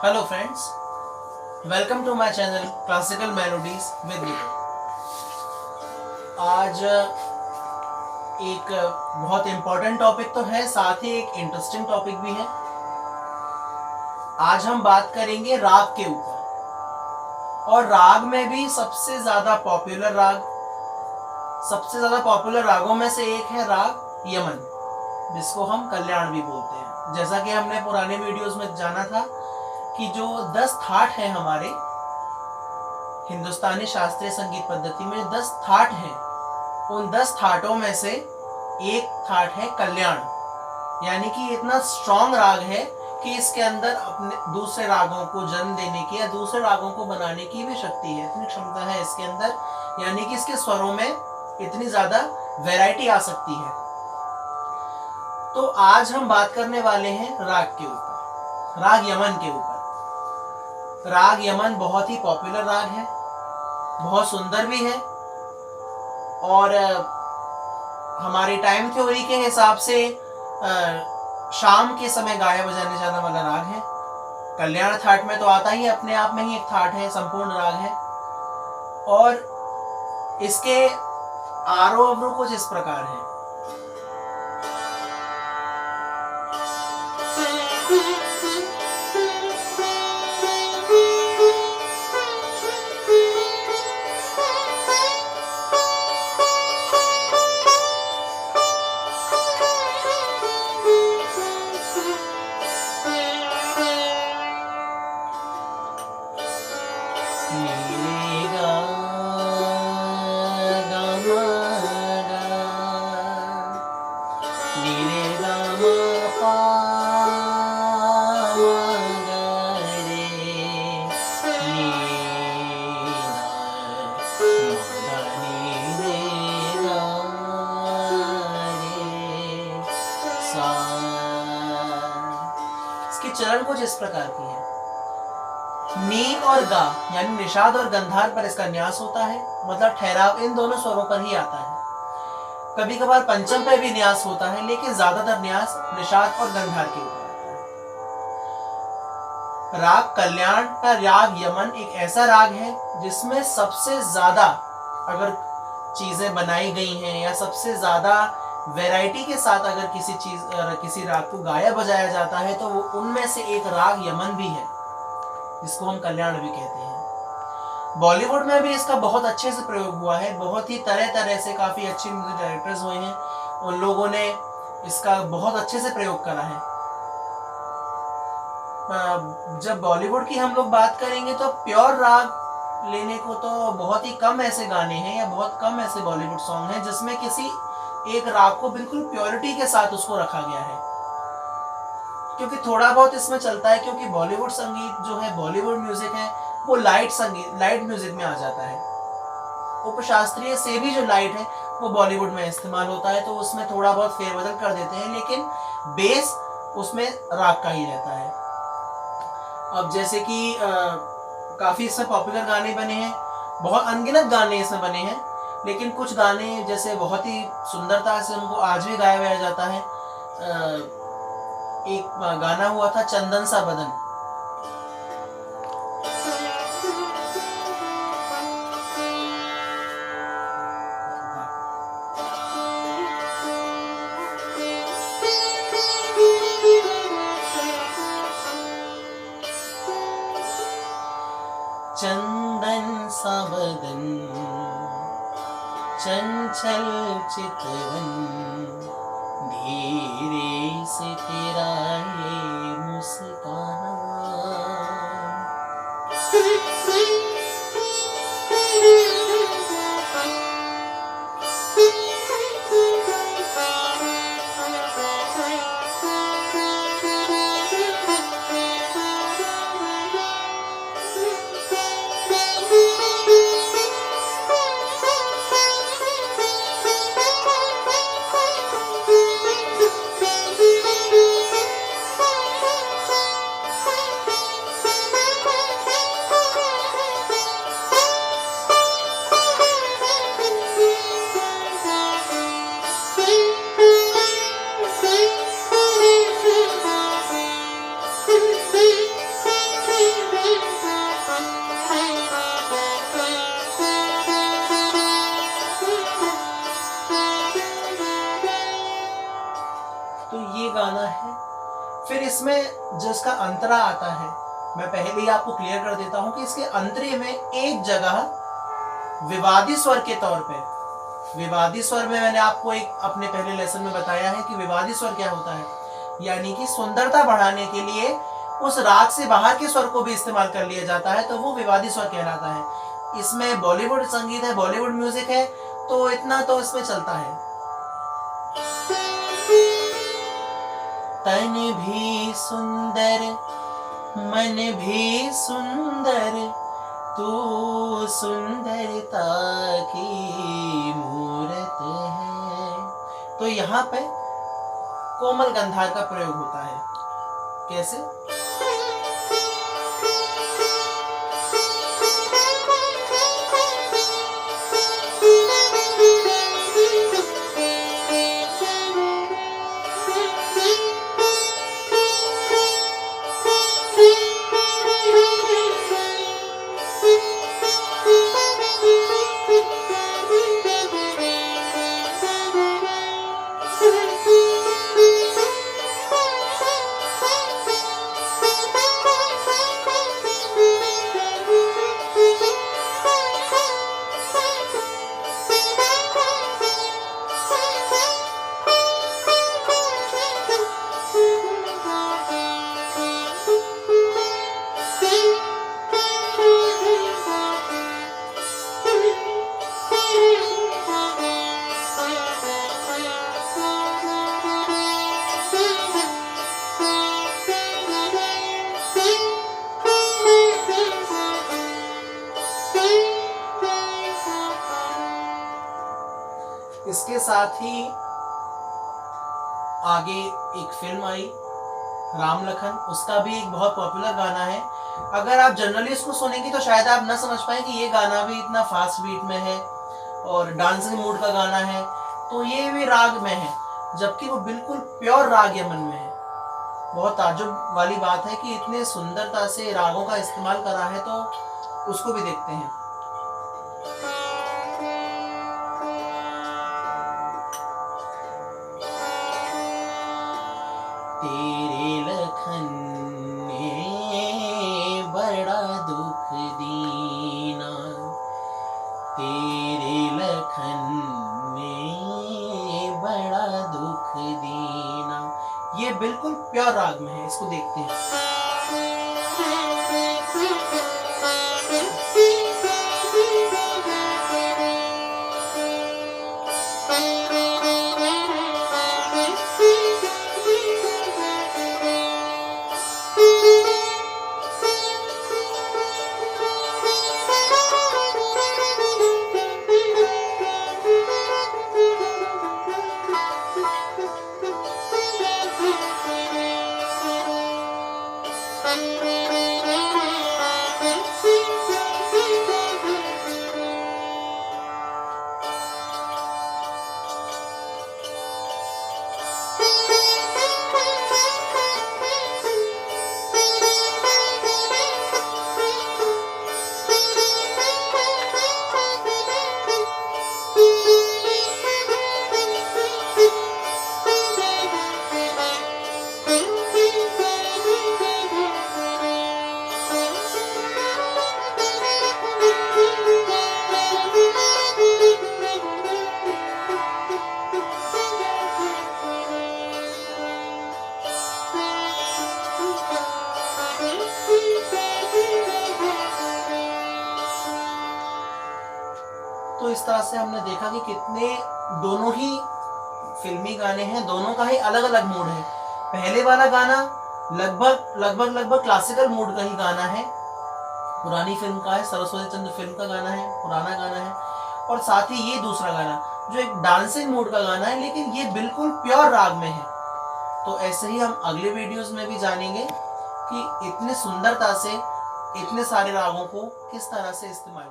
Hello friends, welcome to my channel classical melodies with Vijay. आज एक बहुत इम्पोर्टेंट टॉपिक तो है, साथ ही एक इंटरेस्टिंग टॉपिक भी है। आज हम बात करेंगे राग के ऊपर, और राग में भी सबसे ज़्यादा पॉपुलर रागों में से एक है राग यमन, जिसको हम कल्याण भी बोलते हैं। जैसा कि हमने पुराने वीडियोस में जाना था कि जो 10 थाट हैं हमारे हिंदुस्तानी शास्त्रीय संगीत पद्धति में, 10 थाट हैं। उन 10 थाटों में से एक थाट है कल्याण, यानी कि इतना स्ट्रॉन्ग राग है कि इसके अंदर अपने दूसरे रागों को जन्म देने की या दूसरे रागों को बनाने की भी शक्ति है, इतनी क्षमता है इसके अंदर। यानी कि इसके स्वरों में इतनी ज्यादा वैरायटी आ सकती है। तो आज हम बात करने वाले हैं राग के ऊपर, राग यमन के ऊपर। राग यमन बहुत ही पॉपुलर राग है, बहुत सुंदर भी है, और हमारी टाइम थ्योरी के हिसाब से शाम के समय गाया बजाने जाने वाला राग है। कल्याण थाट में तो आता ही अपने आप में ही एक थाट है, संपूर्ण राग है। और इसके आरोह अवरोह कुछ इस प्रकार है। इसके चरण कुछ इस प्रकार की है। नी और गा यानी निषाद और गंधार पर इसका न्यास होता है, मतलब ठहराव इन दोनों स्वरों पर ही आता है। कभी कभार पंचम पर भी न्यास होता है, लेकिन ज्यादातर न्यास निषाद और गंधार के ऊपर आता है। राग कल्याण का राग यमन एक ऐसा राग है जिसमें सबसे ज्यादा अगर चीजें बनाई गई हैं या सबसे ज्यादा वैरायटी के साथ अगर किसी राग को गाया बजाया जाता है तो वो उनमें से एक राग यमन भी है, जिसको हम कल्याण भी कहते हैं। बॉलीवुड में भी इसका बहुत अच्छे से प्रयोग हुआ है, बहुत ही तरह तरह से काफी अच्छे म्यूजिक डायरेक्टर्स हुए हैं, उन लोगों ने इसका बहुत अच्छे से प्रयोग करा है। जब बॉलीवुड की हम लोग बात करेंगे तो प्योर राग लेने को तो बहुत ही कम ऐसे गाने हैं या बहुत कम ऐसे बॉलीवुड सॉन्ग हैं जिसमें किसी एक राग को बिल्कुल प्योरिटी के साथ उसको रखा गया है। क्योंकि थोड़ा बहुत इसमें चलता है, क्योंकि बॉलीवुड संगीत जो है, बॉलीवुड म्यूजिक है, वो लाइट म्यूजिक में आ जाता है। उपशास्त्रीय से भी जो लाइट है वो बॉलीवुड में इस्तेमाल होता है, तो उसमें थोड़ा बहुत फेरबदल कर देते हैं, लेकिन बेस उसमें राग का ही रहता है। अब जैसे कि काफी इसमें पॉपुलर गाने बने हैं, बहुत अनगिनत गाने इसमें बने हैं, लेकिन कुछ गाने जैसे बहुत ही सुंदरता से उनको आज भी गाया जाता है। एक गाना हुआ था चंदन सा बदन, चंदन सा बदन चंचल चितवन, धीरे से तेरा ये मुस्कान। इसमें जिसका अंतरा आता है, मैं पहले ही आपको क्लियर कर देता हूं कि इसके अंतरे में एक जगह विवादी स्वर के तौर पे, विवादी स्वर में मैंने आपको एक अपने पहले लेसन में बताया है कि विवादी स्वर क्या होता है, यानी कि सुंदरता बढ़ाने के लिए उस राग से बाहर के स्वर को भी इस्तेमाल कर लिया जाता है, तो वो विवादी स्वर कहलाता है। इसमें बॉलीवुड संगीत है, बॉलीवुड म्यूजिक है, तो इतना तो इसमें चलता है। तन भी सुंदर मन भी सुंदर, तू सुंदरता की मूरत है। तो यहाँ पे कोमल गंधार का प्रयोग होता है। कैसे? इसके साथ ही आगे एक फिल्म आई राम लखन, उसका भी एक बहुत पॉपुलर गाना है। अगर आप जनरली इसको सुनेंगे तो शायद आप ना समझ पाए कि ये गाना भी इतना फास्ट बीट में है और डांसिंग मूड का गाना है, तो ये भी राग में है, जबकि वो बिल्कुल प्योर राग यमन में है। बहुत ताज्जुब वाली बात है कि इतने सुंदरता से रागों का इस्तेमाल करा है, तो उसको भी देखते हैं। तेरे लखन ने बड़ा दुख दीना, तेरे लखन ने बड़ा दुख दीना। ये बिल्कुल प्योर राग में है, इसको देखते हैं। तो इस तरह से हमने देखा कि कितने दोनों ही फिल्मी गाने हैं, दोनों का ही अलग अलग मूड है। पहले वाला गाना लगभग क्लासिकल मूड का ही गाना है, पुरानी फिल्म का है, सरस्वती चंद्र फिल्म का गाना है, पुराना गाना है। और साथ ही ये दूसरा गाना जो एक डांसिंग मूड का गाना है, लेकिन ये बिल्कुल प्योर राग में है। तो ऐसे ही हम अगले वीडियोस में भी जानेंगे कि इतनी सुंदरता से इतने सारे रागों को किस तरह से इस्तेमाल